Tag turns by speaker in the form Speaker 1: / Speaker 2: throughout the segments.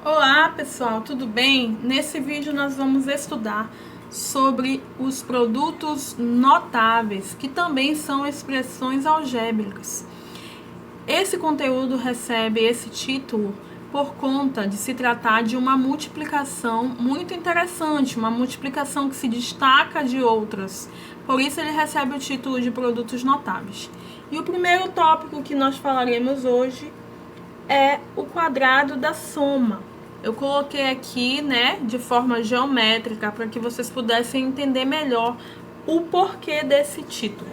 Speaker 1: Olá pessoal, tudo bem? Nesse vídeo nós vamos estudar sobre os produtos notáveis, que também são expressões algébricas. Esse conteúdo recebe esse título por conta de se tratar de uma multiplicação muito interessante, uma multiplicação que se destaca de outras. Por isso ele recebe o título de produtos notáveis. E o primeiro tópico que nós falaremos hoje é o quadrado da soma. Eu coloquei aqui, né, de forma geométrica, para que vocês pudessem entender melhor o porquê desse título.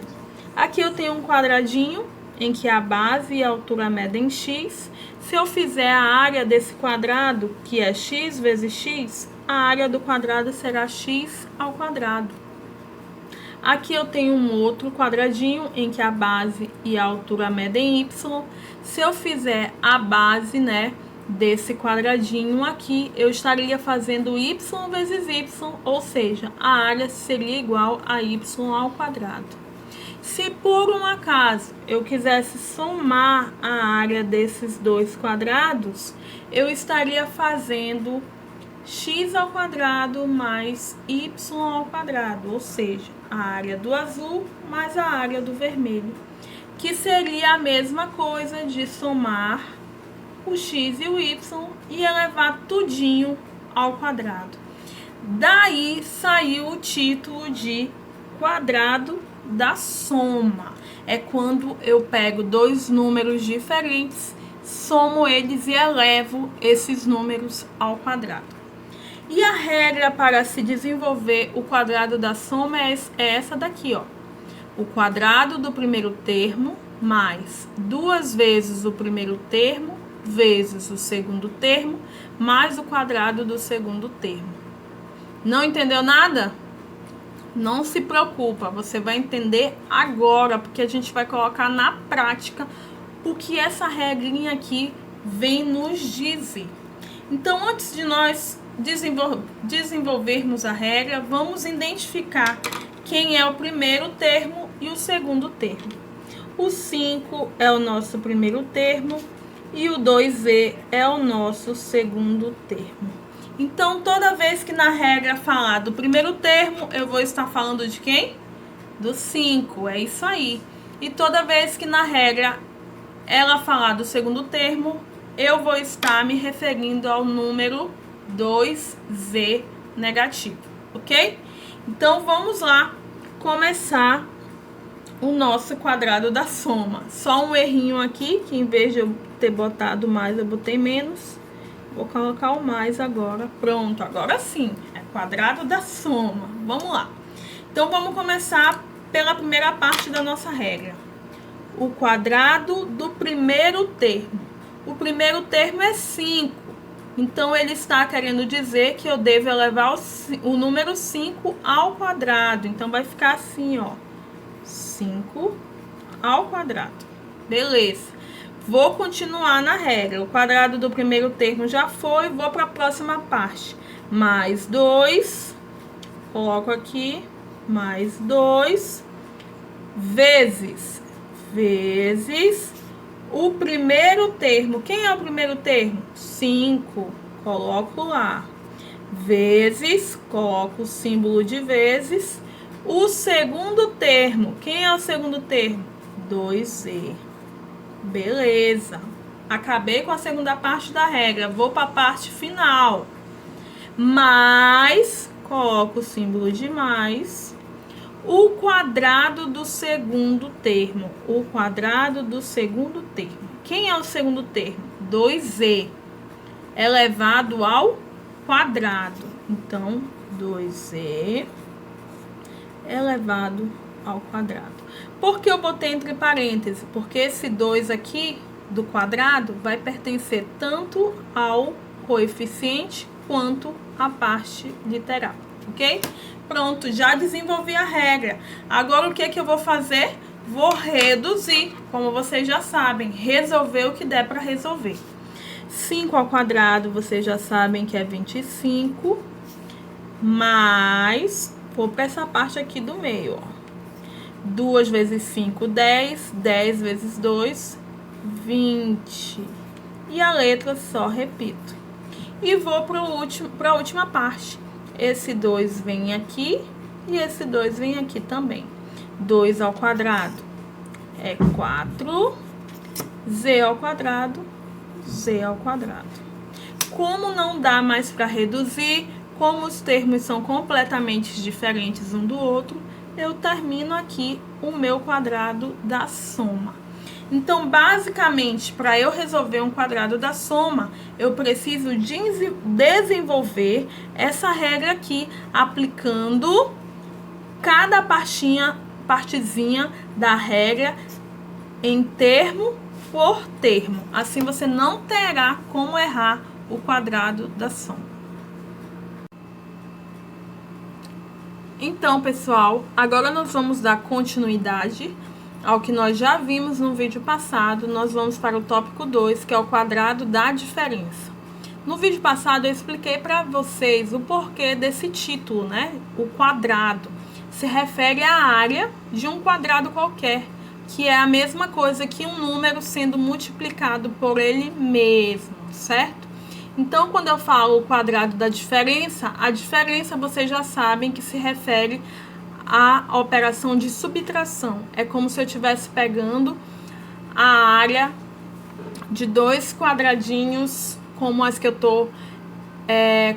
Speaker 1: Aqui eu tenho um quadradinho em que a base e a altura medem x. Se eu fizer a área desse quadrado, que é x vezes x, a área do quadrado será x ao quadrado. Aqui eu tenho um outro quadradinho em que a base e a altura medem y. Se eu fizer a base, né, desse quadradinho aqui, eu estaria fazendo y vezes y, ou seja, a área seria igual a y ao quadrado. Se por um acaso eu quisesse somar a área desses dois quadrados, eu estaria fazendo x ao quadrado mais y ao quadrado, ou seja, a área do azul mais a área do vermelho, que seria a mesma coisa de somar o x e o y e elevar tudinho ao quadrado. Daí saiu o título de quadrado da soma. É quando eu pego dois números diferentes, somo eles e elevo esses números ao quadrado. E a regra para se desenvolver o quadrado da soma é essa daqui, ó. O quadrado do primeiro termo mais duas vezes o primeiro termo vezes o segundo termo mais o quadrado do segundo termo. Não entendeu nada? Não se preocupa, você vai entender agora, porque a gente vai colocar na prática o que essa regrinha aqui vem nos dizer. Então, antes de nós desenvolvermos a regra, vamos identificar quem é o primeiro termo e o segundo termo. O 5 é o nosso primeiro termo e o 2e é o nosso segundo termo. Então, toda vez que na regra falar do primeiro termo, eu vou estar falando de quem? Do 5, é isso aí. E toda vez que na regra ela falar do segundo termo, eu vou estar me referindo ao número 2z negativo, ok? Então, vamos lá começar o nosso quadrado da soma. Só um errinho aqui, que em vez de eu ter botado mais, eu botei menos. Vou colocar o mais agora. Pronto, agora sim, é quadrado da soma. Vamos lá. Então, vamos começar pela primeira parte da nossa regra. O quadrado do primeiro termo. O primeiro termo é 5. Então, ele está querendo dizer que eu devo elevar o número 5 ao quadrado. Então, vai ficar assim, ó. 5 ao quadrado. Beleza. Vou continuar na regra. O quadrado do primeiro termo já foi. Vou para a próxima parte. Mais 2. Coloco aqui. Mais 2. Vezes o primeiro termo. Quem é o primeiro termo? 5. Coloco lá. Vezes. Coloco o símbolo de vezes. O segundo termo. Quem é o segundo termo? 2e. Beleza. Acabei com a segunda parte da regra. Vou para a parte final. Mais. Coloco o símbolo de mais. O quadrado do segundo termo. O quadrado do segundo termo. Quem é o segundo termo? 2e elevado ao quadrado. Então, 2e elevado ao quadrado. Por que eu botei entre parênteses? Porque esse 2 aqui do quadrado vai pertencer tanto ao coeficiente quanto à parte literal, ok? Pronto, já desenvolvi a regra. Agora o que que eu vou fazer? Vou reduzir, como vocês já sabem, resolver o que der para resolver. 5 ao quadrado, vocês já sabem que é 25, mais, vou para essa parte aqui do meio, ó. 2 vezes 5, 10. 10 vezes 2, 20. E a letra só repito. e vou para a última parte. Esse 2 vem aqui e esse 2 vem aqui também. 2 ao quadrado é 4, z ao quadrado, z ao quadrado. Como não dá mais para reduzir, como os termos são completamente diferentes um do outro, eu termino aqui o meu quadrado da soma. Então, basicamente, para eu resolver um quadrado da soma, eu preciso desenvolver essa regra aqui, aplicando cada partezinha da regra em termo por termo. Assim você não terá como errar o quadrado da soma. Então, pessoal, agora nós vamos dar continuidade ao que nós já vimos no vídeo passado. Nós vamos para o tópico 2, que é o quadrado da diferença. No vídeo passado eu expliquei para vocês o porquê desse título, né? O quadrado se refere à área de um quadrado qualquer, que é a mesma coisa que um número sendo multiplicado por ele mesmo, certo? Então, quando eu falo o quadrado da diferença, a diferença vocês já sabem que se refere à operação de subtração. É como se eu estivesse pegando a área de dois quadradinhos, como as que eu estou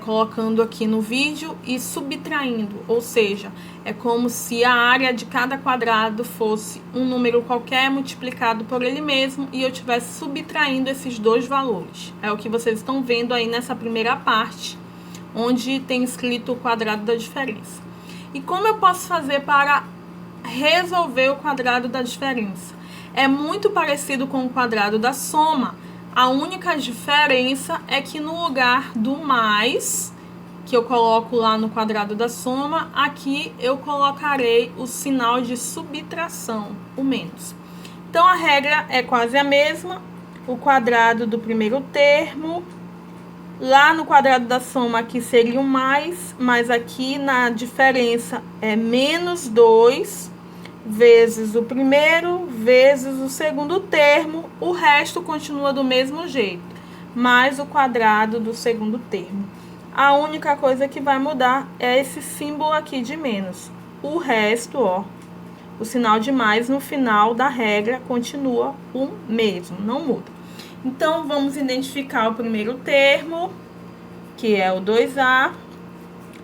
Speaker 1: colocando aqui no vídeo, e subtraindo, ou seja, é como se a área de cada quadrado fosse um número qualquer multiplicado por ele mesmo e eu estivesse subtraindo esses dois valores. É o que vocês estão vendo aí nessa primeira parte, onde tem escrito o quadrado da diferença. E como eu posso fazer para resolver o quadrado da diferença? É muito parecido com o quadrado da soma. A única diferença é que no lugar do mais, que eu coloco lá no quadrado da soma, aqui eu colocarei o sinal de subtração, o menos. Então, a regra é quase a mesma. O quadrado do primeiro termo, lá no quadrado da soma aqui seria o mais, mas aqui na diferença é menos 2 vezes o primeiro, vezes o segundo termo, o resto continua do mesmo jeito, mais o quadrado do segundo termo. A única coisa que vai mudar é esse símbolo aqui de menos. O resto, ó, o sinal de mais no final da regra continua o mesmo, não muda. Então, vamos identificar o primeiro termo, que é o 2A,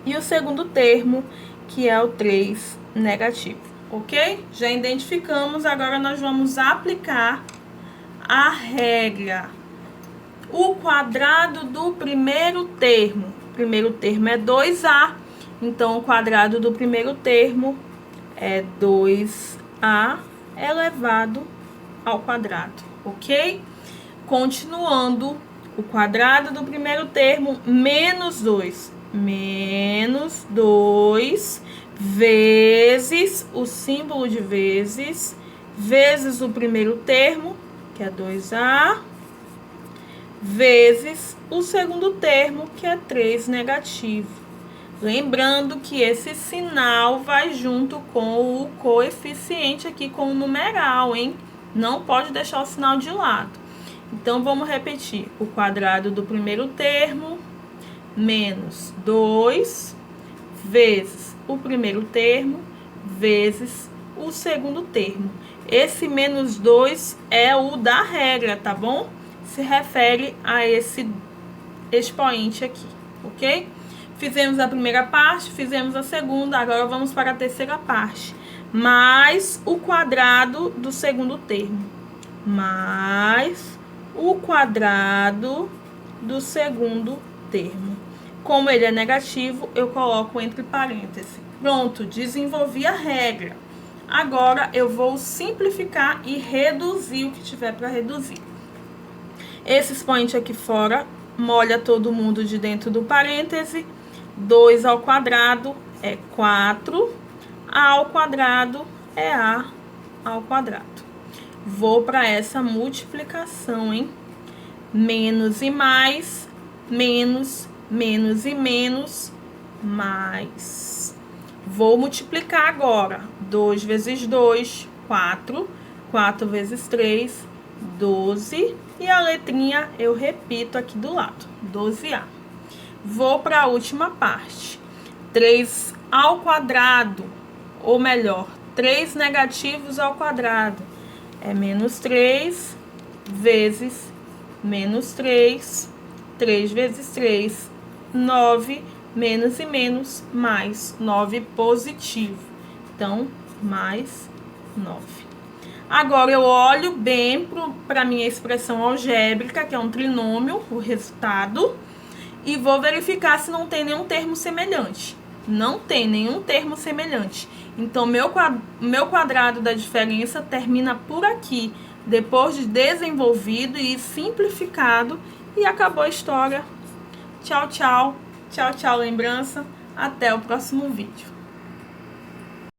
Speaker 1: e o segundo termo, que é o 3 negativo. Ok? Já identificamos, agora nós vamos aplicar a regra. O quadrado do primeiro termo. O primeiro termo é 2A, então o quadrado do primeiro termo é 2A elevado ao quadrado, ok? Continuando, o quadrado do primeiro termo, menos 2. Menos 2 vezes o símbolo de vezes, vezes o primeiro termo, que é 2A, vezes o segundo termo, que é 3 negativo. Lembrando que esse sinal vai junto com o coeficiente aqui, com o numeral, hein? Não pode deixar o sinal de lado. Então, vamos repetir. O quadrado do primeiro termo, menos 2, vezes o primeiro termo, vezes o segundo termo. Esse menos 2 é o da regra, tá bom? Se refere a esse expoente aqui, ok? Fizemos a primeira parte, fizemos a segunda, agora vamos para a terceira parte. Mais o quadrado do segundo termo. Mais o quadrado do segundo termo. Como ele é negativo, eu coloco entre parênteses. Pronto, desenvolvi a regra. Agora, eu vou simplificar e reduzir o que tiver para reduzir. Esse expoente aqui fora, molha todo mundo de dentro do parêntese. 2 ao quadrado é 4. A ao quadrado é A ao quadrado. Vou para essa multiplicação, hein? Menos e mais, menos, menos e menos, mais. Vou multiplicar agora. 2 vezes 2, 4. 4 vezes 3, 12. E a letrinha eu repito aqui do lado, 12A. Vou para a última parte. 3 ao quadrado, ou melhor, 3 negativos ao quadrado, é menos 3 vezes menos 3, 3 vezes 3, 9, menos e menos, mais 9 positivo. Então, mais 9. Agora, eu olho bem para a minha expressão algébrica, que é um trinômio, o resultado, e vou verificar se não tem nenhum termo semelhante. Não tem nenhum termo semelhante. Então, meu quadrado da diferença termina por aqui, depois de desenvolvido e simplificado, e acabou a história. Tchau, tchau. Tchau, tchau, lembrança. Até o próximo vídeo.